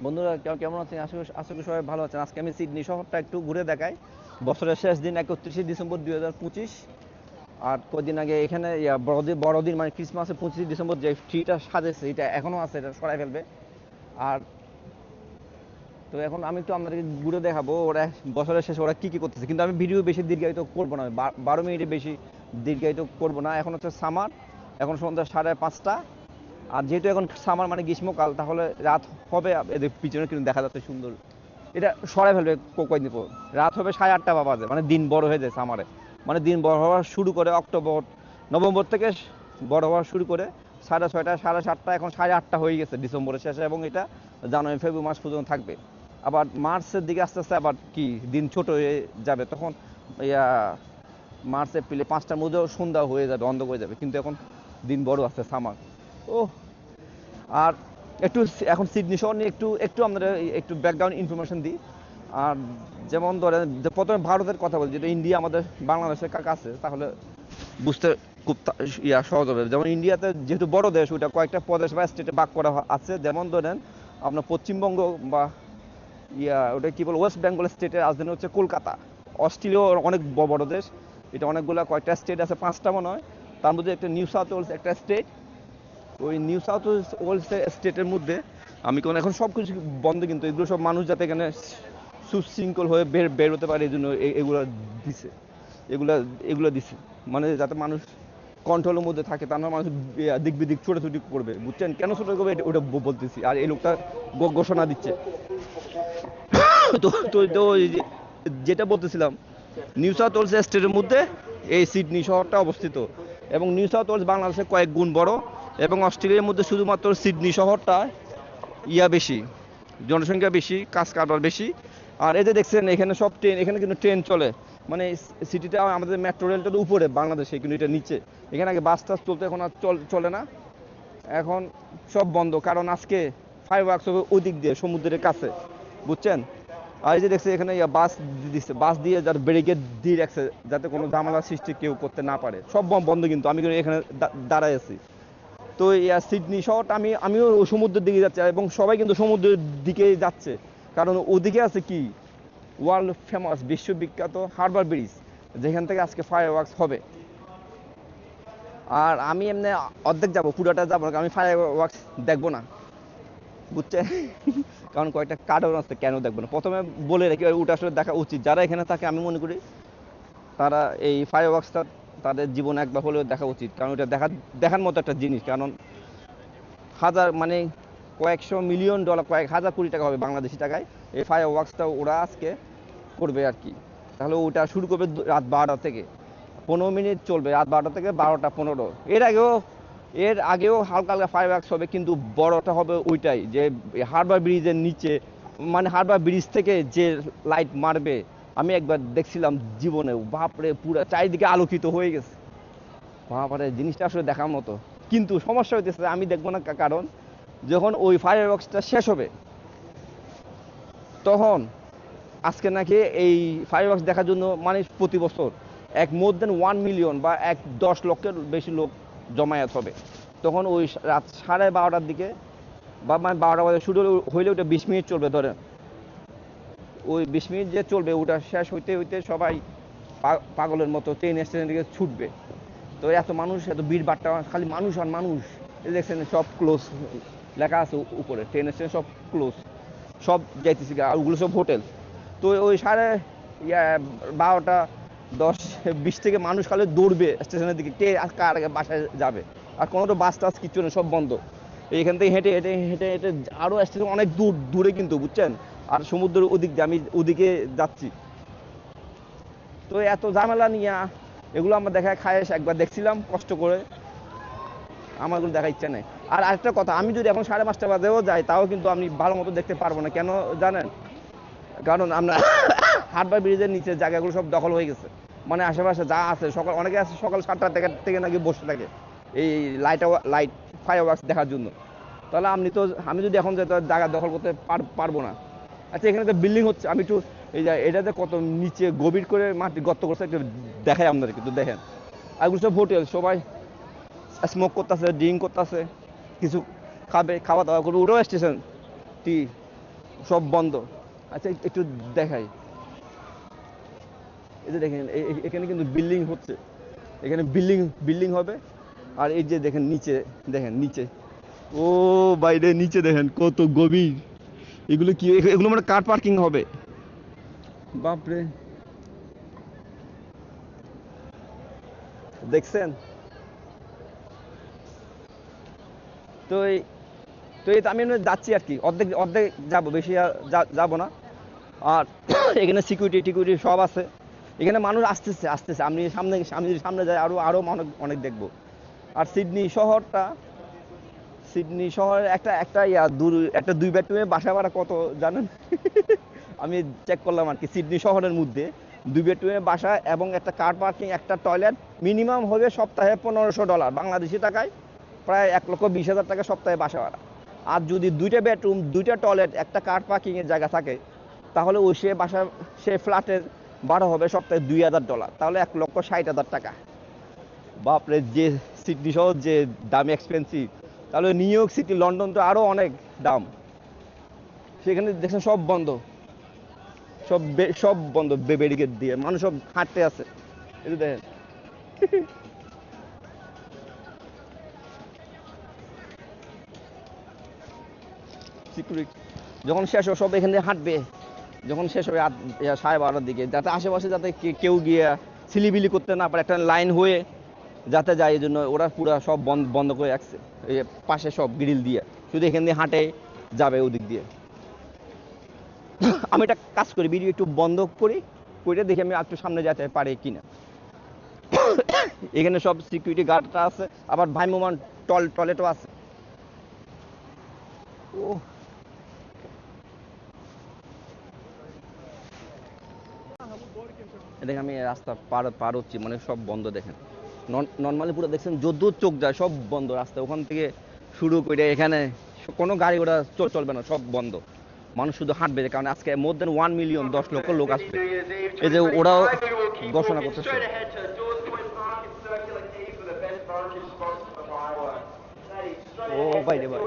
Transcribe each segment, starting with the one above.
বন্ধুরা কেমন আছেন? আশা করি সবাই ভালো আছেন। আজকে আমি সিডনি শহরটা একটু ঘুরে দেখাই। বছরের শেষ দিন 31শে ডিসেম্বর 2025। আর কদিন আগে এখানে বড়দিন মানে ক্রিসমাসের 25শে ডিসেম্বর যে ট্রিটা সাজেছে এটা এখনো আছে, এটা সরাই ফেলবে। আর তো এখন আমি একটু আপনাদেরকে ঘুরে দেখাবো ওরা বছরের শেষে ওরা কি করতেছে, কিন্তু আমি ভিডিও বেশি দীর্ঘায়িত করবো না, 12 মিনিটের বেশি দীর্ঘায়িত করবো না। এখন হচ্ছে সামার, এখন সন্ধ্যা 5:30। আর যেহেতু এখন সামার মানে গ্রীষ্মকাল, তাহলে রাত হবে, এদের পিছনে কিন্তু দেখা যাচ্ছে সুন্দর। এটা সরাই ফেলবে কয়েকদিন পর। রাত হবে 8:30 বাজে, মানে দিন বড় হয়ে যায় সামারে। মানে দিন বড় হওয়া শুরু করে নভেম্বর থেকে বড় হওয়া শুরু করে 6:30 7:30, এখন 8:30 হয়ে গেছে ডিসেম্বরের শেষে, এবং এটা জানুয়ারি ফেব্রুয়ারি মাস পর্যন্ত থাকবে। আবার মার্চের দিকে আস্তে আস্তে আবার কি দিন ছোট হয়ে যাবে, তখন ইয়া মার্চ এপ্রিলে 5টার মধ্যেও সন্ধ্যা হয়ে যাবে, অন্ধ হয়ে যাবে, কিন্তু এখন দিন বড় আছে সামার। ও, আর একটু এখন সিডনি শহর নিয়ে একটু একটু আমরা একটু ব্যাকগ্রাউন্ড ইনফরমেশন দিই। আর যেমন ধরেন যে প্রথমে ভারতের কথা বলি, যেটা ইন্ডিয়া আমাদের বাংলাদেশের কাছে, তাহলে বুঝতে খুব সহজ হবে। যেমন ইন্ডিয়াতে যেহেতু বড় দেশ, ওইটা কয়েকটা প্রদেশ বা স্টেটে ভাগ করা আছে। যেমন ধরেন আপনার পশ্চিমবঙ্গ বা ওটা কি বল, ওয়েস্ট বেঙ্গল স্টেটের রাজধানী হচ্ছে কলকাতা। অস্ট্রেলিয়া অনেক বড় দেশ, এটা অনেকগুলো কয়েকটা স্টেট আছে, 5টা মনে হয়। তার মধ্যে একটা নিউ সাউথ ওয়েলস একটা স্টেট। ওই নিউ সাউথ ওয়েলস স্টেটের মধ্যে আমি কোন এখন সব কিছু বন্ধ, কিন্তু এগুলো সব মানুষ যাতে এখানে সুশৃঙ্খল হয়ে বের হতে পারে, এই জন্য এগুলো দিছে। এগুলা এগুলো দিছে মানে যাতে মানুষ কন্ট্রোলের মধ্যে থাকে, তার মানে মানুষ দিক বিদিক ছোটাছুটি করবে। বুঝছেন কেন ছোট করবে, ওটা বলতেছি। আর এই লোকটা ঘোষণা দিচ্ছে। তো তো তো যেটা বলতেছিলাম, নিউ সাউথ ওয়েলস স্টেটের মধ্যে এই সিডনি শহরটা অবস্থিত, এবং নিউ সাউথ ওয়েলস বাংলাদেশের কয়েক গুণ বড়, এবং অস্ট্রেলিয়ার মধ্যে শুধুমাত্র সিডনি শহরটা বেশি, জনসংখ্যা বেশি, কাজ কারবার বেশি। আর এই যে দেখছেন এখানে সব ট্রেন, এখানে কিন্তু ট্রেন চলে, মানে সিটিটা আমাদের মেট্রো রেলটা তো উপরে বাংলাদেশে, কিন্তু এটা নিচে। এখানে আগে বাস টাস চলতো, এখন আর চলে না, এখন সব বন্ধ। কারণ আজকে ফায়ার ওয়ার্কস হবে ওই দিক দিয়ে সমুদ্রের কাছে, বুঝছেন। আর এই যে দেখছে এখানে বাস দিচ্ছে, বাস দিয়ে যার ব্যারিকেড দিয়ে রাখছে যাতে কোনো ঝামেলা সৃষ্টি কেউ করতে না পারে। সব বন্ধ, কিন্তু আমি এখানে দাঁড়ায় আছি। তো সিডনি শহরটা আমিও সমুদ্রের দিকে যাচ্ছি, এবং সবাই কিন্তু সমুদ্রের দিকে যাচ্ছে, কারণ ওদিকে আছে কি ওয়ার্ল্ড ফেমাস বিশ্ববিখ্যাত হারবার ব্রিজ, যেখান থেকে আজকে ফায়ার ওয়ার্কস হবে। আর আমি এমনি অর্ধেক যাবো, পুরোটা যাবো না, আমি ফায়ার ওয়ার্কস দেখবো না, বুঝছে। কারণ কয়েকটা কারণ আছে কেন দেখবো না, প্রথমে বলে রাখি ওটা আসলে দেখা উচিত। যারা এখানে থাকে আমি মনে করি তারা এই ফায়ার ওয়ার্কসটা তাদের জীবনে একবার হলেও দেখা উচিত, কারণ এটা দেখার মতো একটা জিনিস। কারণ হাজার মানে কয়েকশো মিলিয়ন ডলার, কয়েক হাজার কোটি টাকা হবে বাংলাদেশি টাকায় এই ফায়ার ওয়ার্কসটা ওরা আজকে করবে আর কি। তাহলে ওটা শুরু করবে রাত 12টা থেকে, 15 মিনিট চলবে, রাত 12টা থেকে 12টা 15। এর আগেও হালকা হালকা ফায়ার ওয়ার্কস হবে, কিন্তু বড়টা হবে ওইটাই, যে হারবার ব্রিজের নিচে, মানে হারবার ব্রিজ থেকে যে লাইট মারবে। আমি একবার দেখছিলাম জীবনে, বাপরে পুরো চারিদিকে আলোকিত হয়ে গেছে। বাবারে, জিনিসটা আসলে দেখার মতো। কিন্তু সমস্যা হইতেছে আমি দেখবো না, কারণ যখন ওই ফায়ার ওয়ার্কসটা শেষ হবে, তখন আজকে নাকি এই ফায়ার ওয়ার্কস দেখার জন্য মানে প্রতি বছর মোর দেন 1 মিলিয়ন বা 10 লক্ষের বেশি লোক জমায়েত হবে। তখন ওই রাত 12:30টার দিকে, বা মানে 12টা বাজে শুরু হইলে ওটা 20 মিনিট চলবে ধরেন। ওই 20 মিনিট যে চলবে, ওটা শেষ হইতে হইতে সবাই পাগলের মতো ট্রেন স্টেশন দিকে ছুটবে। তো এত মানুষ, এত ভিড় বাট্টা, খালি মানুষ আর মানুষ। এই দেখছেন সব ক্লোজ লেখা আছে উপরে, ট্রেন স্টেশন সব ক্লোজ, সব যাইতেছি, আর ওগুলো সব হোটেল। তো ওই 12:10 20 থেকে মানুষ খালি দৌড়বে স্টেশনের দিকে, কে কার আগে বাসায় যাবে। আর কোনো তো বাস টাস কিচ্ছু নেই, সব বন্ধ। এইখান থেকে হেঁটে হেঁটে হেঁটে হেঁটে আরও স্টেশন অনেক দূরে কিন্তু, বুঝছেন। আর সমুদ্রের ওদিক দিয়ে আমি ওদিকে যাচ্ছি। তো এত ঝামেলা নিয়ে এগুলো আমরা দেখা খায় একবার দেখছিলাম কষ্ট করে, আমার এগুলো দেখার ইচ্ছা নেই। আর আরেকটা কথা, আমি যদি এখন 5:30 বাজেও যাই, তাও কিন্তু আমি ভালো মতো দেখতে পারবো না। কেন জানেন? কারণ আমরা হারবার ব্রিজের নিচে জায়গাগুলো সব দখল হয়ে গেছে, মানে আশেপাশে যা আছে অনেকে আছে সকাল 7টা থেকে নাকি বসে থাকে এই লাইট ফায়ার ওয়ার্কস দেখার জন্য। তাহলে আমি যদি এখন যাই, তাহলে জায়গা দখল করতে পারবো না। আচ্ছা, এখানে তো বিল্ডিং হচ্ছে, আমি একটু এই যে এটাতে কত নিচে গভীর করে মাটি গর্ত করছে একটু দেখাই আপনাদের, কিন্তু দেখেন। আর এগুলো সব হোটেল, সবাই স্মোক করতেছে, ড্রিঙ্ক করতেছে, কিছু খাবে, খাওয়া দাওয়া করবে। ওটাও স্টেশন টি, সব বন্ধ। আচ্ছা একটু দেখাই, এই যে দেখেন এখানে কিন্তু বিল্ডিং হচ্ছে, এখানে বিল্ডিং বিল্ডিং হবে। আর এই যে দেখেন নিচে, দেখেন নিচে, ও বাইরে নিচে দেখেন কত গভীর। এগুলো কি, এগুলো মানে কার পার্কিং হবে? বাপরে, দেখছেন? তো এই তো এই তো আমি এমনি যাচ্ছি আর কি, অর্ধেক অর্ধেক যাবো, বেশি আর যাবো না। আর এখানে সিকিউরিটি টিকিউরিটি সব আছে। এখানে মানুষ আসতেছে আসতেছে, আমি সামনে আমি যদি সামনে যাই আরো আরো অনেক অনেক দেখবো। আর সিডনি শহরটা, সিডনি শহরের একটা একটা দূর, একটা 2 বেডরুমের বাসা ভাড়া কত জানেন? আমি চেক করলাম আর কি, সিডনি শহরের মধ্যে 2 বেডরুমের বাসা এবং একটা কার পার্কিং, একটা টয়লেট, মিনিমাম হবে সপ্তাহে $1500 বাংলাদেশি টাকায়, প্রায় 1,20,000 টাকা সপ্তাহে বাসা ভাড়া। আর যদি 2টা বেডরুম, 2টা টয়লেট, একটা কার পার্কিং এর জায়গা থাকে, তাহলে ওই সে বাসা, সে ফ্ল্যাটের ভাড়া হবে সপ্তাহে $2,000, তাহলে 1,60,000 টাকা। বাপরে, যে সিডনি শহর যে দামি এক্সপেন্সিভ, তাহলে নিউ ইয়র্ক সিটি, লন্ডন তো আরো অনেক দাম। সেখানে দেখছেন সব বন্ধ, সব সব বন্ধ, ব্যারিকেড দিয়ে মানুষ সব হাঁটতে আছে, এই যে দেখেন। সিকিউরিটি যখন শেষ হবে সব এখান দিয়ে হাঁটবে, যখন শেষ হবে 12:30 দিকে, যাতে আশেপাশে যাতে কেউ গিয়ে সিলিবিলি করতে না পারে, একটা লাইন হয়ে যাতে যায়, এই জন্য ওরা পুরো সব বন্ধ বন্ধ করে রাখছে। এই পাশে সব গ্রিল দিয়ে, শুধু এখান দিয়ে হাঁটে যাবে ওদিক দিয়ে। আমি একটা কাজ করি, ভিডিও একটু বন্ধ করি, করে দেখি আমি একটু সামনে যেতে পারি কিনা। এখানে সব সিকিউরিটি গার্ডটা আছে, আবার ভ্রাম্যমান টয়লেটও আছে। ও, দেখেন আমি রাস্তা পার পার হচ্ছি, মানে সব বন্ধ দেখেন। নর্মালি পুরো দেখছেন যদ্দূর চোখ যায় সব বন্ধ রাস্তা, ওখান থেকে শুরু করে এখানে কোনো গাড়ি ঘোড়া চলবে না, সব বন্ধ। মানুষ শুধু হাঁটবে, কারণ আজকে মোর দেন 1 মিলিয়ন, 10 লক্ষ লোক আসবে। এই যে ওরাও ঘোষণা করতেছে। ও ভাই রে ভাই,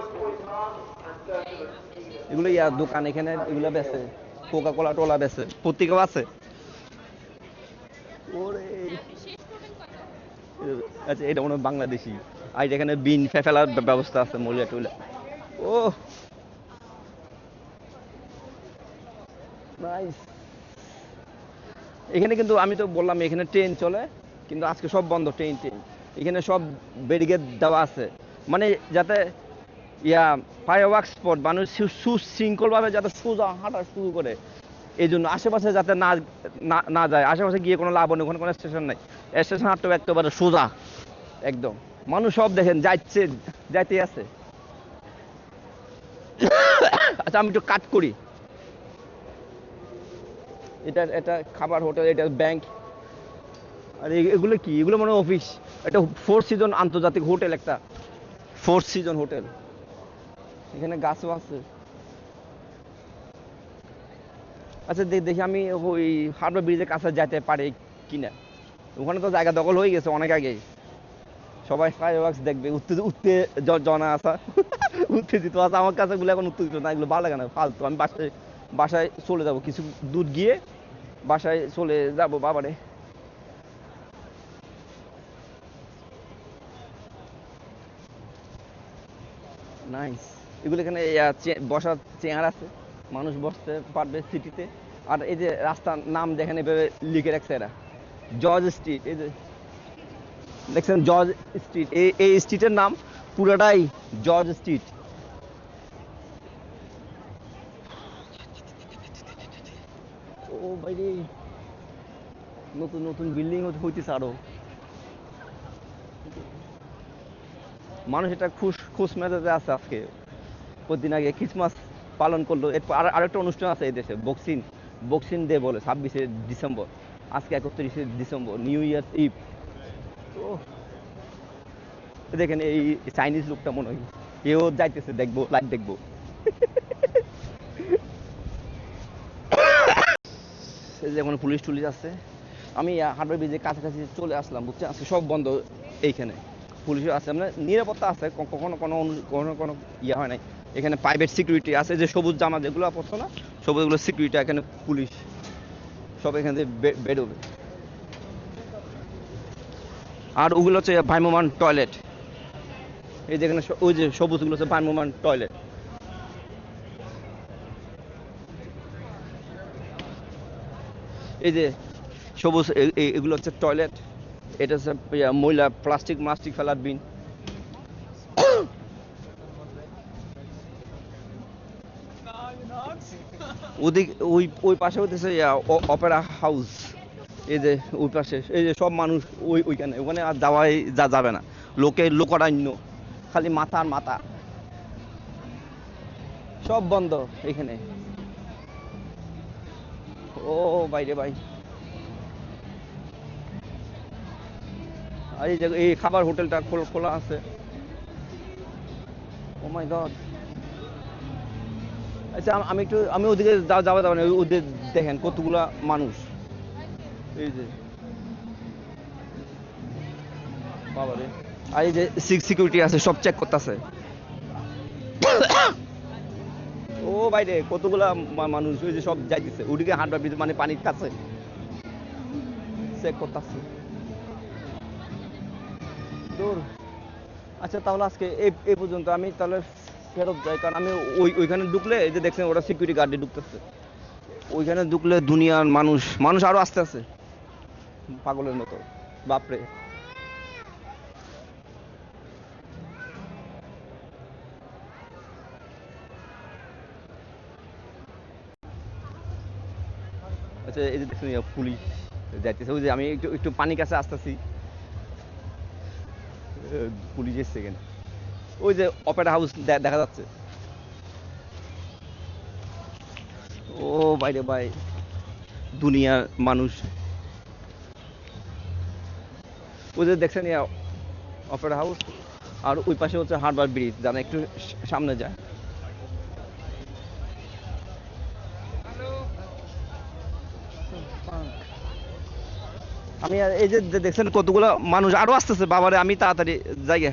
এগুলো দোকান, এখানে এগুলো বেচে, কোকা কোলা টোলা বেচে, পত্রিকাও আছে। ওরে, আচ্ছা এটা মনে হয় বাংলাদেশি। আর এখানে বিন ফেলার ব্যবস্থা আছে, মলিয়া টুলে। ও নাইস। এখানে কিন্তু আমি তো বললাম এখানে ট্রেন চলে, কিন্তু আজকে সব বন্ধ, ট্রেন ট্রেন। এখানে সব ব্যারিকেড দেওয়া আছে, মানে যাতে ফায়ার ওয়ার্ক স্পট, মানুষ সুশৃঙ্খলভাবে যাতে সোজা হাঁটা শুরু করে, এই জন্য আশেপাশে যাতে না না যায়। আশেপাশে গিয়ে কোনো লাভ নেই, ওখানে কোনো স্টেশন নাই, স্টেশন হাঁটতে হবে একেবারে সোজা একদম। মানুষ সব দেখেন যাচ্ছে, যাইতে আছে। আচ্ছা আমি একটু কাট করি, এটা এটা খাবার হোটেল, এটা ব্যাংক। আর এগুলো কি, এগুলো মনে হয় অফিস। এটা 4 সিজন আন্তর্জাতিক হোটেল, একটা 4 সিজন হোটেল। এখানে গাছও আছে। আচ্ছা দেখি আমি ওই হারবার ব্রিজের কাছে যেতে পারি কিনা। ওখানে তো জায়গা দখল হয়ে গেছে অনেক আগে, সবাই ফায়ারওয়ার্কস দেখবে, উঠতে উঠতে জনা আসা। উত্তেজিত আছে, আমার কাছে এগুলো এখন উত্তেজিত না, এগুলো ভালো লাগে না, ফালতু। আমি বাসায় বাসায় চলে যাব, কিছু দূর গিয়ে বাসায় চলে যাব। বাবারে, নাইস। এগুলো এখানে বসার চেয়ার আছে, মানুষ বসতে পারবে সিটিতে। আর এই যে রাস্তার নাম যেখানে এভাবে লিখে রাখছে এরা, জর্জ স্ট্রিট, এই যে দেখছেন জর্জ স্ট্রিট, এই স্ট্রিটের নাম পুরোটাই জর্জ স্ট্রিট। ও বাইরে, নতুন নতুন বিল্ডিং হইতেছে আরো। মানুষ এটা খুশ খুশ মেজাজে আছে আজকে। কদিন আগে ক্রিসমাস পালন করলো, এরপর আরেকটা অনুষ্ঠান আছে এই দেশে, বক্সিং বক্সিং ডে বলে, 26শে ডিসেম্বর। আজকে 31শে ডিসেম্বর, নিউ ইয়ার ইভ। ও দেখেন এই চাইনিজ লোকটা মনে হয় এও যাইতেছে, দেখবো লাইভ দেখবো। এই যে এখন পুলিশ টুলিশ আছে। আমি হারবার ব্রিজের কাছাকাছি চলে আসলাম, বুঝছেন, আজকে সব বন্ধ এইখানে। পুলিশও আছে, মানে নিরাপত্তা আছে, কখনো কোনো কোনো কোনো ইয়ে হয় নাই। এখানে প্রাইভেট সিকিউরিটি আছে, যে সবুজ জামা যেগুলো পড়ছো না, সবুজগুলো সিকিউরিটি, এখানে পুলিশ সব এখান থেকে বেরোবে। আর ওগুলো হচ্ছে ভ্রাম্যমাণ টয়লেট, এই যেখানে ওই যে সবুজগুলো হচ্ছে ভ্রাম্যমাণ টয়লেট। এই যে সবুজ এগুলো হচ্ছে টয়লেট, এটা হচ্ছে ময়লা প্লাস্টিক ফেলার বিন। ওদিক ওই পাশে হতেছে অপেরা হাউস, এই যে ওই পাশে এই যে সব মানুষ ওইখানে, ওখানে আর যাবে না, লোকরান্য, খালি মাথা আর মাথা, সব বন্ধ এখানে। ও বাইরে ভাই, আর এই যে এই খাবার হোটেলটা খোলা আছে। ও মাই গড। আচ্ছা আমি ওদিকে যাবো না, ওদের দেখেন কতগুলা মানুষ, এই যে বাবারে। আর এই যে সিকিউরিটি আছে, সব চেক করতেছে। ও বাইরে কতগুলা মানুষ, ওই যে সব যাইতেছে ওদিকে হাঁটবার ভিতরে, মানে পানির কাছে চেক করতেছে। দূর। আচ্ছা তাহলে আজকে এই পর্যন্ত, আমি তাহলে ফেরত যাই, কারণ আমি ওইখানে ঢুকলে, এই যে দেখছেন ওরা সিকিউরিটি গার্ডে ঢুকতেছে, ওইখানে ঢুকলে দুনিয়ার মানুষ আরো আসতে আছে পাগলের মতো, বাপরে। আচ্ছা এই যে দেখছেন পুলিশ যাইতেছে, ওই যে আমি একটু একটু পানির কাছে আসতেছি, পুলিশ এসছে এখানে, ওই যে অপেরা হাউস দেখা যাচ্ছে। ও বাইরে ভাই, দুনিয়ার মানুষ। ওই যে দেখছেন অপেরা হাউস, আর ওই পাশে হচ্ছে হারবার ব্রিজ, যারা একটু সামনে যায়। আমি এই যে দেখছেন কতগুলো মানুষ আরো আসতেছে, বাবারে আমি তাড়াতাড়ি জায়গা।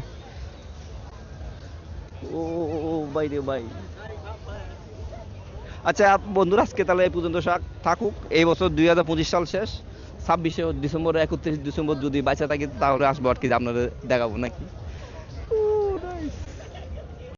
ও বাইরে ভাই। আচ্ছা বন্ধুরা, আজকে তাহলে এই পর্যন্ত থাকুক। এই বছর 2025 সাল শেষ, 26শে ডিসেম্বর, 31 ডিসেম্বর যদি বাঁচা থাকি তাহলে আসবো আর কি, আপনাদের দেখাবো নাকি।